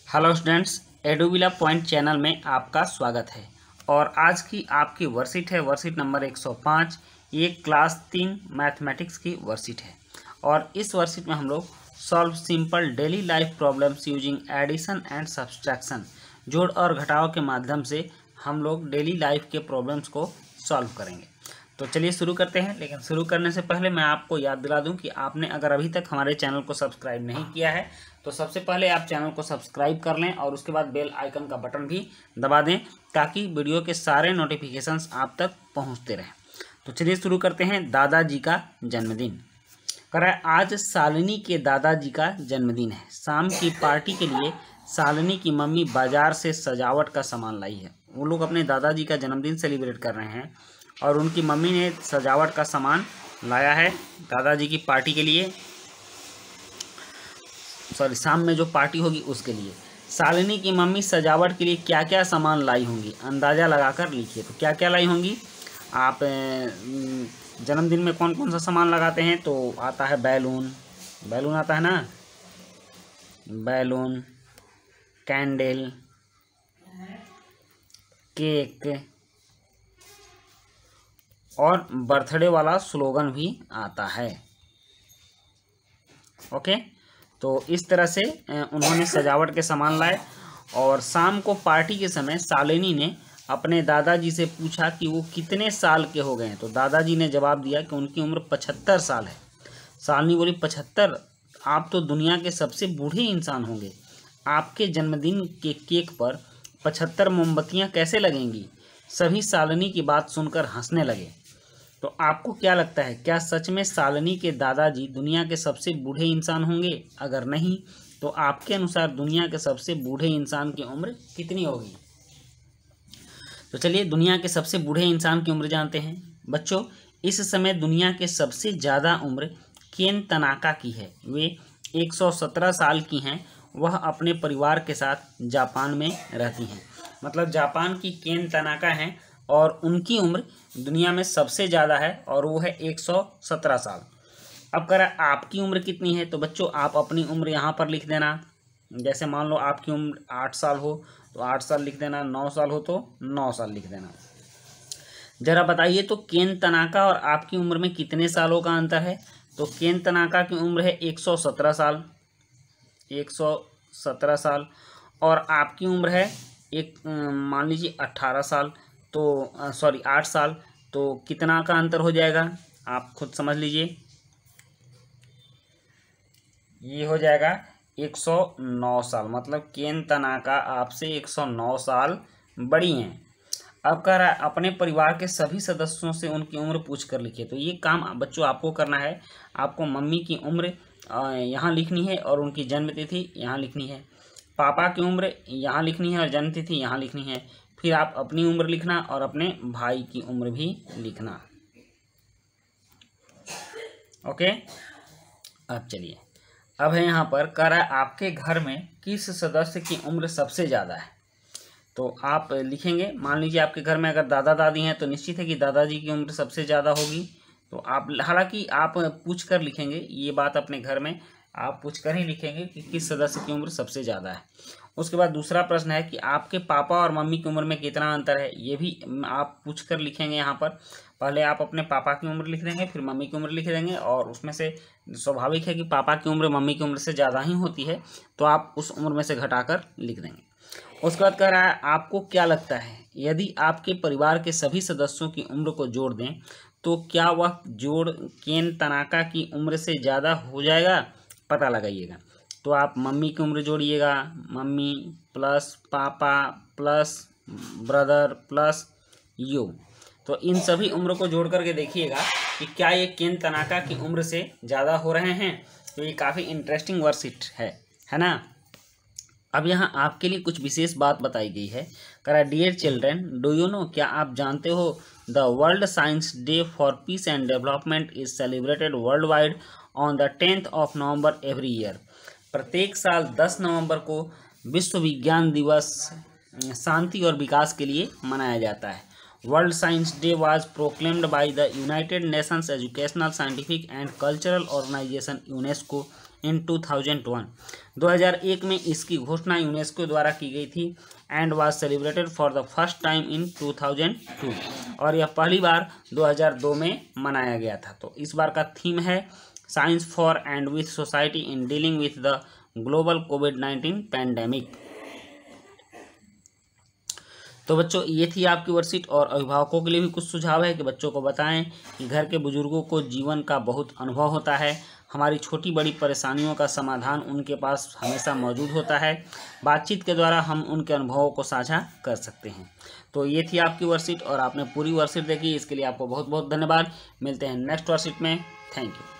Hello students, एडुविला point channel में आपका स्वागत है। और आज की आपकी वर्कशीट है वर्कशीट नंबर 105। ये क्लास 3 मैथमेटिक्स की वर्कशीट है और इस वर्कशीट में हम लोग solve simple daily life problems using addition and subtraction, जोड़ और घटाव के माध्यम से हम लोग डेली लाइफ के प्रॉब्लम्स को सॉल्व करेंगे। तो चलिए शुरू करते हैं। लेकिन शुरू करने से पहले मैं आपको याद दिला दूं कि आपने अगर अभी तक हमारे चैनल को सब्सक्राइब नहीं किया है तो सबसे पहले आप चैनल को सब्सक्राइब कर लें और उसके बाद बेल आइकन का बटन भी दबा दें ताकि वीडियो के सारे नोटिफिकेशंस आप तक पहुंचते रहें। तो चलिए शुरू करते हैं। दादाजी का जन्मदिन। कह रहा है आज शालिनी के दादाजी का जन्मदिन है। शाम की पार्टी के लिए शालिनी की मम्मी बाजार से सजावट का सामान लाई है। वो लोग अपने दादाजी का जन्मदिन सेलिब्रेट कर रहे हैं और उनकी मम्मी ने सजावट का सामान लाया है दादाजी की पार्टी के लिए। शाम में जो पार्टी होगी उसके लिए। शालिनी की मम्मी सजावट के लिए क्या क्या सामान लाई होंगी, अंदाज़ा लगाकर लिखिए। तो क्या क्या लाई होंगी आप? जन्मदिन में कौन कौन सा सामान लगाते हैं? तो आता है बैलून आता है ना, बैलून, कैंडल, केक और बर्थडे वाला स्लोगन भी आता है। ओके, तो इस तरह से उन्होंने सजावट के सामान लाए। और शाम को पार्टी के समय शालिनी ने अपने दादाजी से पूछा कि वो कितने साल के हो गए हैं। तो दादाजी ने जवाब दिया कि उनकी उम्र 75 साल है। शालिनी बोली 75? आप तो दुनिया के सबसे बूढ़े इंसान होंगे। आपके जन्मदिन के केक पर 75 मोमबत्तियाँ कैसे लगेंगी? सभी शालिनी की बात सुनकर हंसने लगे। तो आपको क्या लगता है, क्या सच में शालिनी के दादाजी दुनिया के सबसे बूढ़े इंसान होंगे? अगर नहीं तो आपके अनुसार दुनिया के सबसे बूढ़े इंसान की उम्र कितनी होगी? तो चलिए दुनिया के सबसे बूढ़े इंसान की उम्र जानते हैं। बच्चों, इस समय दुनिया के सबसे ज़्यादा उम्र केन तनाका की है। वे 117 साल की हैं। वह अपने परिवार के साथ जापान में रहती हैं। मतलब जापान की केन तनाका हैं और उनकी उम्र दुनिया में सबसे ज़्यादा है और वो है 117 साल। अब कह रहा है आपकी उम्र कितनी है? तो बच्चों आप अपनी उम्र यहाँ पर लिख देना। जैसे मान लो आपकी उम्र 8 साल हो तो 8 साल लिख देना, 9 साल हो तो 9 साल लिख देना। ज़रा बताइए तो केन तनाका और आपकी उम्र में कितने सालों का अंतर है? तो केन तनाका की उम्र है 117 साल, 117 साल। और आपकी उम्र है मान लीजिए 18 साल, तो 8 साल। तो कितना का अंतर हो जाएगा आप खुद समझ लीजिए। ये हो जाएगा 109 साल। मतलब केन तनाका आपसे 109 साल बड़ी हैं। अब कह रहा है अपने परिवार के सभी सदस्यों से उनकी उम्र पूछ कर लिखिए। तो ये काम बच्चों आपको करना है। आपको मम्मी की उम्र यहाँ लिखनी है और उनकी जन्मतिथि यहाँ लिखनी है। पापा की उम्र यहाँ लिखनी है और जन्मतिथि यहाँ लिखनी है। फिर आप अपनी उम्र लिखना और अपने भाई की उम्र भी लिखना। ओके, अब चलिए, अब है यहाँ पर कह रहा है आपके घर में किस सदस्य की उम्र सबसे ज़्यादा है? तो आप लिखेंगे। मान लीजिए आपके घर में अगर दादा दादी हैं तो निश्चित है कि दादाजी की उम्र सबसे ज़्यादा होगी। तो आप हालांकि आप पूछ कर लिखेंगे, ये बात अपने घर में आप पूछ कर ही लिखेंगे कि किस सदस्य की उम्र सबसे ज़्यादा है। उसके बाद दूसरा प्रश्न है कि आपके पापा और मम्मी की उम्र में कितना अंतर है? ये भी आप पूछ कर लिखेंगे। यहाँ पर पहले आप अपने पापा की उम्र लिख देंगे, फिर मम्मी की उम्र लिख देंगे और उसमें से स्वाभाविक है कि पापा की उम्र मम्मी की उम्र से ज़्यादा ही होती है, तो आप उस उम्र में से घटाकर लिख देंगे। उसके बाद कह रहा है आपको क्या लगता है यदि आपके परिवार के सभी सदस्यों की उम्र को जोड़ दें तो क्या वह जोड़ केन तनाका की उम्र से ज़्यादा हो जाएगा? पता लगाइएगा। तो आप मम्मी की उम्र जोड़िएगा, मम्मी प्लस पापा प्लस ब्रदर प्लस यू। तो इन सभी उम्र को जोड़ करके देखिएगा कि क्या ये केन तनाका की उम्र से ज़्यादा हो रहे हैं। तो ये काफ़ी इंटरेस्टिंग वर्कशीट है ना। अब यहाँ आपके लिए कुछ विशेष बात बताई गई है। कह रहा है dear children, do you know, क्या आप जानते हो the world science day for peace and development is celebrated worldwide on the 10th of November every year. प्रत्येक साल 10 नवंबर को विश्व विज्ञान दिवस शांति और विकास के लिए मनाया जाता है। World science day was proclaimed by the United Nations Educational, Scientific and Cultural Organization UNESCO in 2001। 2001 में इसकी घोषणा यूनेस्को द्वारा की गई थी and was celebrated for the first time in 2002, और यह पहली बार 2002 में मनाया गया था। तो इस बार का थीम है science for and with society in dealing with the global covid pandemic. तो बच्चों ये थी आपकी वर्कशीट, और अभिभावकों के लिए भी कुछ सुझाव है कि बच्चों को बताएं कि घर के बुजुर्गों को जीवन का बहुत अनुभव होता है, हमारी छोटी बड़ी परेशानियों का समाधान उनके पास हमेशा मौजूद होता है, बातचीत के द्वारा हम उनके अनुभवों को साझा कर सकते हैं। तो ये थी आपकी वर्कशीट, और आपने पूरी वर्कशीट देखी, इसके लिए आपको बहुत बहुत धन्यवाद। मिलते हैं नेक्स्ट वर्कशीट में। Thank you.